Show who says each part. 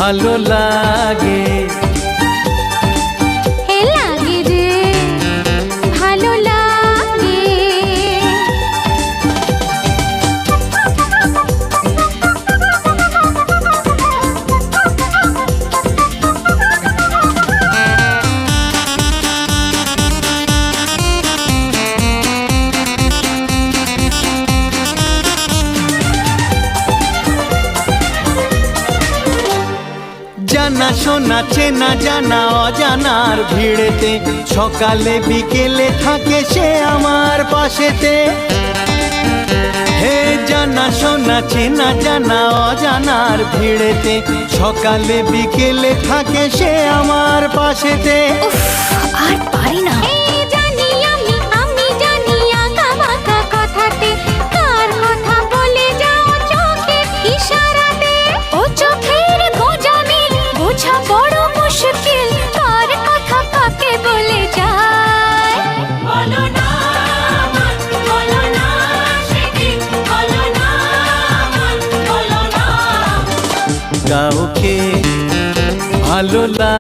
Speaker 1: ভালো লাগে।
Speaker 2: হে লাগে রে ভালো লাগে।
Speaker 1: জানা শোনা চেনা জানা অজানার ভিড়েতে সকালে বিকেলে থাকে সে আমার পাশেতে। হে জানা শোনা চেনা জানা অজানার ভিড়েতে সকালে বিকেলে থাকে সে আমার পাশেতে।
Speaker 2: আর পারি না। জানি আমি জানি আঁকা বাঁকা কথাতে কার কথা বলে যাও চোখের ইশারাতে। ও চোখের গোজামি বোঝা বড় মুশকিল, কার কথা কাকে বলে যায়। বলো না বলো না সেদিন বলো না বলো না।
Speaker 1: কাউকে ভালো লাগে।